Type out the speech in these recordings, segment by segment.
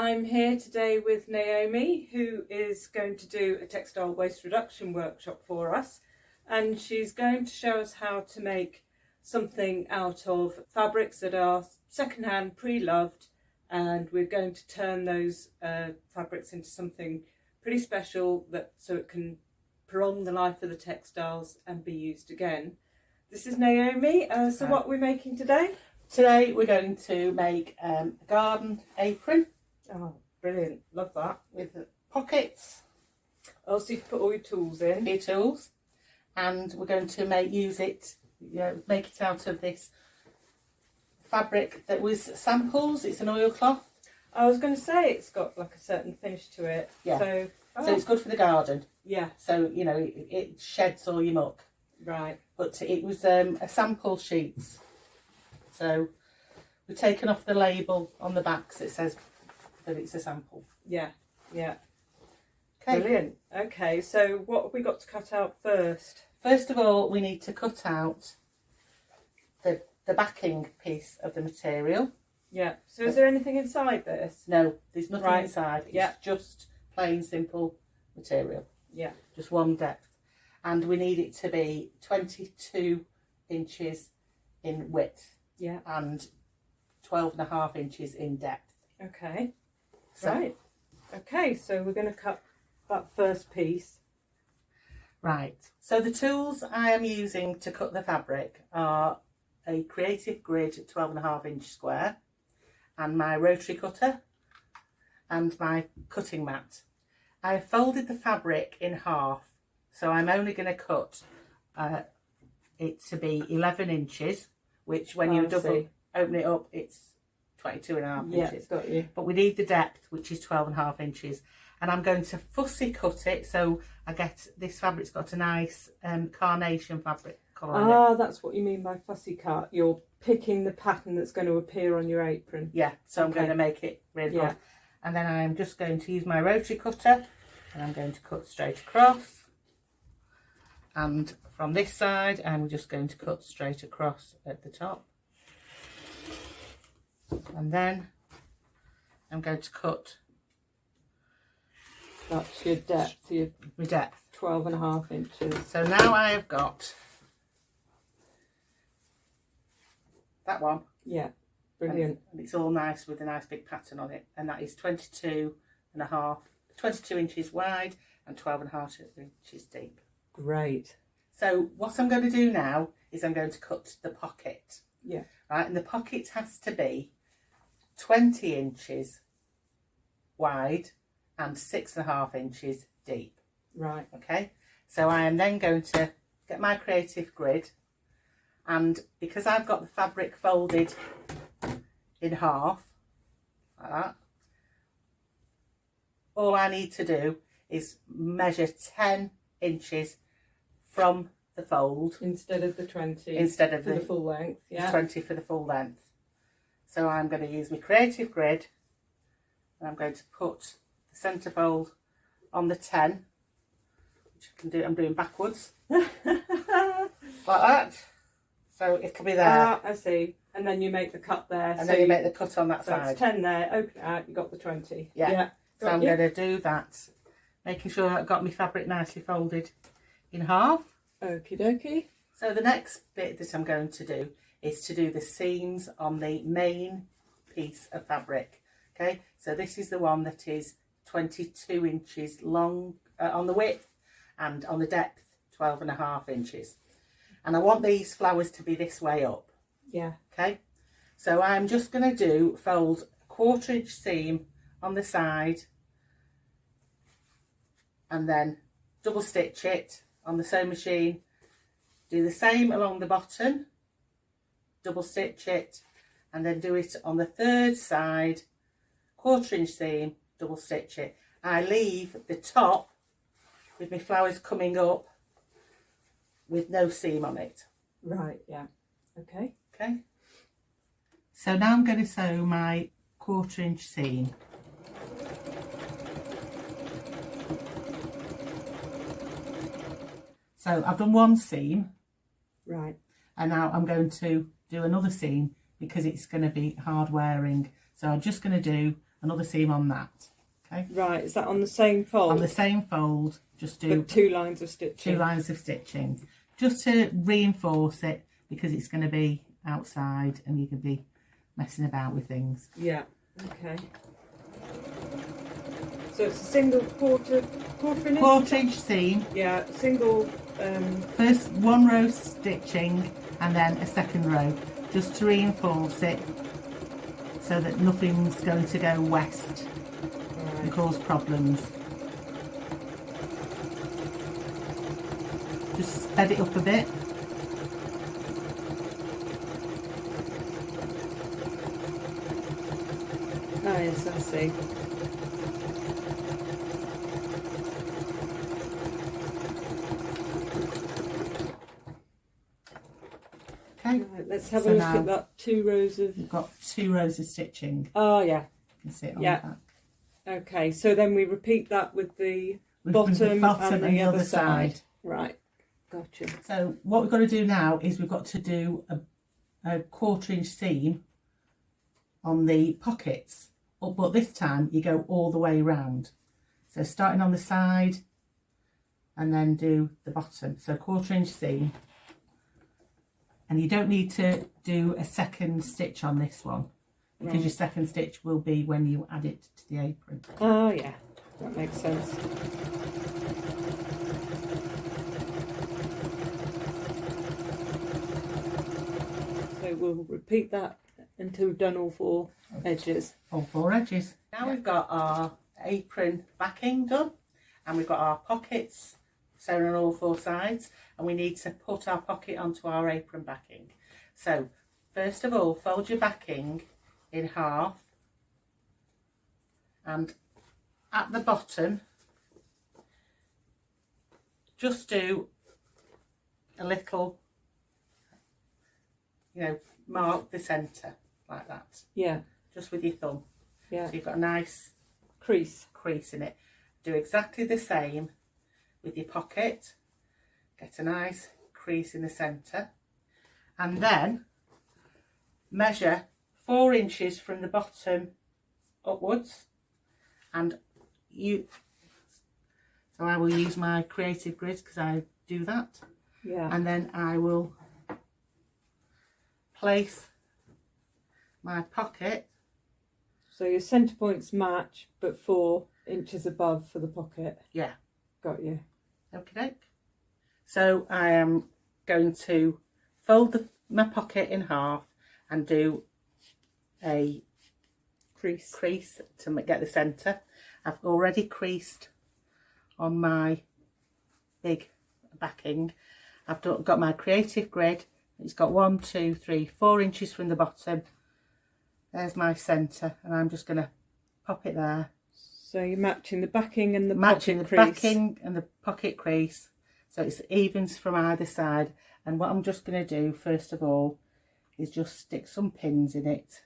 I'm here today with Naomi, who is going to do a textile waste reduction workshop for us, and she's going to show us how to make something out of fabrics that are secondhand, pre-loved, and we're going to turn those fabrics into something pretty special so it can prolong the life of the textiles and be used again. This is Naomi. So what are we making today? Today we're going to make a garden apron. Oh, brilliant. Love that. With pockets. Also, you can put all your tools in. Your tools. And we're going to make it out of this fabric that was samples. It's an oilcloth. I was going to say it's got like a certain finish to it. Yeah. So it's good for the garden. Yeah. So, you know, it sheds all your muck. Right. But it was a sample sheets. So we've taken off the label on the back so it says that it's a sample. Yeah, yeah. Okay. Brilliant. Okay, so what have we got to cut out first? First of all, we need to cut out the backing piece of the material. Yeah. So is there anything inside this? No, there's nothing Right. inside. It's Yeah. just plain, simple material. Yeah. Just one depth. And we need it to be 22 inches in width. Yeah. And 12.5 inches in depth. Okay. So, Right. Okay, so we're going to cut that first piece. Right. So the tools I am using to cut the fabric are a Creative Grid 12.5 inch square and my rotary cutter and my cutting mat. I have folded the fabric in half, so I'm only going to cut it to be 11 inches, which when you open it up, it's 22.5 Yeah, inches. got you. But we need the depth, which is 12.5 inches. And I'm going to fussy cut it, so I get this fabric's got a nice carnation fabric colour on it. Ah, that's what you mean by fussy cut. You're picking the pattern that's going to appear on your apron. Yeah, so I'm Okay. going to make it really Yeah. good. And then I'm just going to use my rotary cutter and I'm going to cut straight across. And from this side, I'm just going to cut straight across at the top. And then I'm going to cut That's your depth, your my depth. 12.5 inches. So now I have got that one. Yeah, brilliant. And it's all nice with a nice big pattern on it. And that is 22 inches wide and 12.5 inches deep. Great. So what I'm going to do now is I'm going to cut the pocket. Yeah. Right, and the pocket has to be 20 inches wide and 6.5 inches deep. Right. Okay, so I am then going to get my Creative Grid, and because I've got the fabric folded in half like that, all I need to do is measure 10 inches from the fold Instead of the 20. instead of for the full length. Yeah. 20 for the full length. So I'm going to use my Creative Grid and I'm going to put the centre fold on the 10, which I can do. I'm doing backwards like that, so it'll be there. Ah, I see. And then you make the cut there. And then you make the cut on that so side. it's 10 there, open it out, you got the 20. Yeah. So Got I'm you. going to do that, making sure I've got my fabric nicely folded in half. Okie dokie. So the next bit that I'm going to do is to do the seams on the main piece of fabric. Okay, so this is the one that is 22 inches long on the width and on the depth 12.5 inches. And I want these flowers to be this way up. Yeah. Okay, so I'm just going to fold a 1/4 inch seam on the side and then double stitch it on the sewing machine. Do the same along the bottom, double stitch it, and then do it on the third side, 1/4 inch seam, double stitch it. I leave the top with my flowers coming up with no seam on it. Right, yeah. Okay. Okay. So now I'm going to sew my 1/4 inch seam. So I've done one seam. Right. And now I'm going to do another seam because it's going to be hard wearing. So I'm just going to do another seam on that. Okay. Right, is that on the same fold? On the same fold, just do With 2 lines of stitching. 2 lines of stitching, just to reinforce it, because it's going to be outside and you can be messing about with things. Yeah. Okay. So it's a single quarter inch? Quarter inch seam. Yeah, single. First 1 row stitching and then a 2nd row, just to reinforce it so that nothing's going to go west and cause problems. Just sped it up a bit. Oh yes, I see. Okay. Right, let's have So a look now at that 2 rows of. We've got 2 rows of stitching. Oh yeah. You can see it on Yeah. the back. Okay, so then we repeat that with the With bottom, bottom and the other side. side. Right. Gotcha. So what we've got to do now is we've got to do a quarter inch seam on the pockets, but this time you go all the way round. So starting on the side and then do the bottom. So quarter inch seam, and you don't need to do a 2nd stitch on this one, because Right. your 2nd stitch will be when you add it to the apron. Oh yeah, that makes sense. So we'll repeat that until we've done all 4 edges. All 4 edges. Now we've got our apron backing done, and we've got our pockets sewn on all 4 sides, and we need to put our pocket onto our apron backing. So first of all, fold your backing in half, and at the bottom just do a little, mark the centre like that, Yeah, just with your thumb. yeah. So you've got a nice Crease. crease in it. Do exactly the same with your pocket. Get a nice crease in the centre, and then measure 4 inches from the bottom upwards, and so I will use my creative grids because I do that, Yeah. and then I will place my pocket. So your centre points match, but 4 inches above for the pocket. Yeah. Got you. Okay. So I am going to fold my pocket in half and do a crease to get the centre. I've already creased on my big backing. I've got my creative grid. It's got 1, 2, 3, 4 inches from the bottom. There's my centre, and I'm just going to pop it there. So you're matching the backing and the Matching the pocket crease. backing and the pocket crease, so it's evens from either side. And what I'm just going to do first of all is just stick some pins in it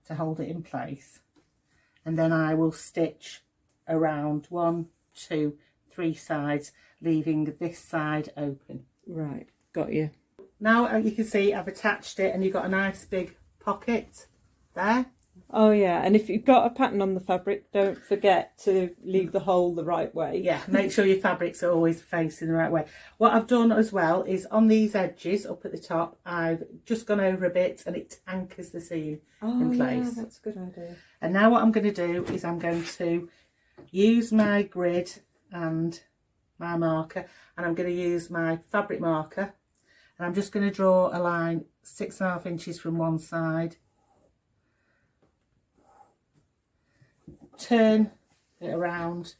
to hold it in place, and then I will stitch around 1, 2, 3 sides, leaving this side open. Right, got you. Now you can see I've attached it, and you've got a nice big pocket there. Oh yeah, and if you've got a pattern on the fabric, don't forget to leave the hole the right way. Yeah, make sure your fabrics are always facing the right way. What I've done as well is on these edges up at the top, I've just gone over a bit, and it anchors the seam in place. Yeah, that's a good idea. And now what I'm going to do is I'm going to use my grid and my marker, and I'm going to use my fabric marker, and I'm just going to draw a line 6.5 inches from one side, turn it around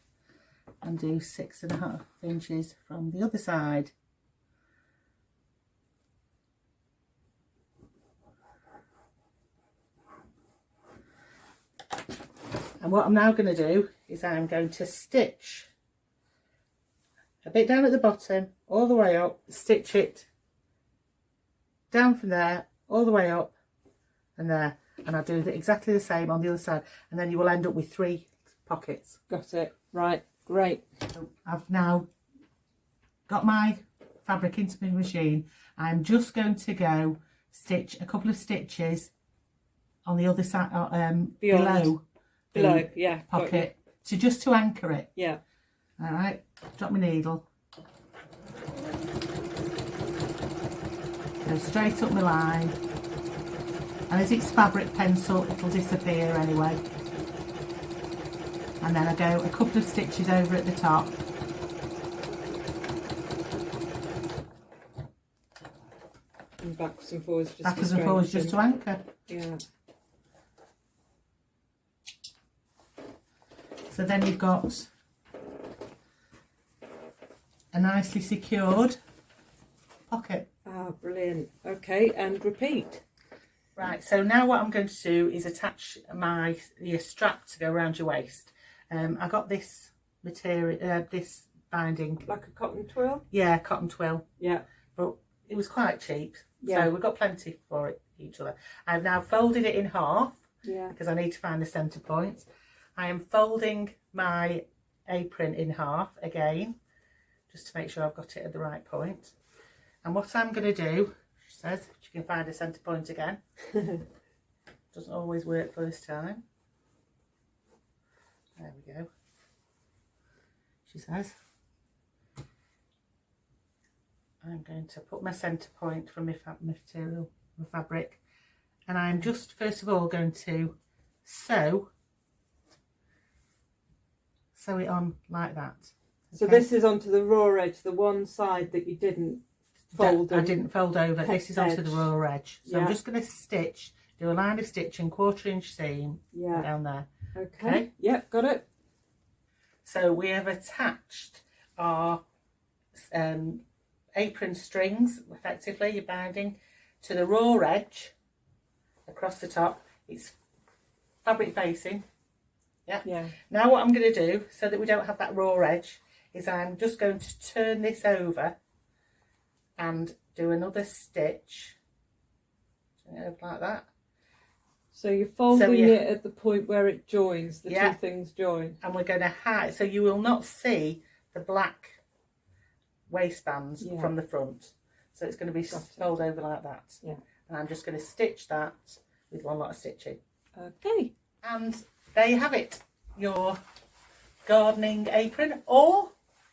and do 6.5 inches from the other side. And what I'm now going to do is I'm going to stitch a bit down at the bottom, all the way up, stitch it down from there, all the way up and there. And I'll do exactly the same on the other side. And then you will end up with 3 pockets. Got it. Right, great. So I've now got my fabric into my machine. I'm just going to go stitch a couple of stitches on the other side, Below, the yeah. got you. pocket, to anchor it. Yeah. All right, drop my needle. Go straight up my line. And as it's fabric pencil, it'll disappear anyway. And then I go a couple of stitches over at the top. And backwards and forwards just Backwards and forwards just to anchor. Yeah. So then you've got a nicely secured pocket. Ah, brilliant. Okay, and repeat. Right, so now what I'm going to do is attach your strap to go around your waist. I got this material, this binding. Like a cotton twill? Yeah, cotton twill. Yeah. But it was quite cheap. Yeah. So we've got plenty for it, each other. I've now folded it in half. Yeah. Because I need to find the centre point. I am folding my apron in half again, just to make sure I've got it at the right point. And what I'm going to do, she says, she can find a centre point again. Doesn't always work first time. There we go. She says, I'm going to put my centre point from my material, my fabric, and I'm just first of all going to sew it on like that. So this is onto the raw edge, the one side that you didn't fold. I didn't fold over. This is onto the raw edge. So Yeah. I'm just going to stitch, do a line of stitching, 1/4 inch seam down there. Okay. Yep, got it. So we have attached our apron strings, effectively, you're binding, to the raw edge across the top. It's fabric facing. Yeah. Now what I'm going to do, so that we don't have that raw edge, is I'm just going to turn this over and do another stitch. Turn it over like that. So you're folding it at the point where it joins, the two things join. And we're going to hide, so you will not see the black waistbands from the front. So it's going to be fold over like that. Yeah. And I'm just going to stitch that with one lot of stitching. Okay. And there you have it, your gardening apron, or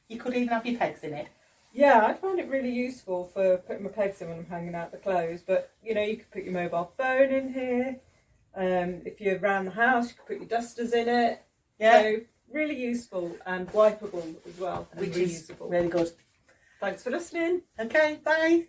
you could even have your pegs in it. Yeah, I find it really useful for putting my pegs in when I'm hanging out the clothes, but you know, you could put your mobile phone in here. If you're around the house, you could put your dusters in it. Yeah. So really useful and wipeable as well, and Which is reusable. really good. Thanks for listening. Okay, bye.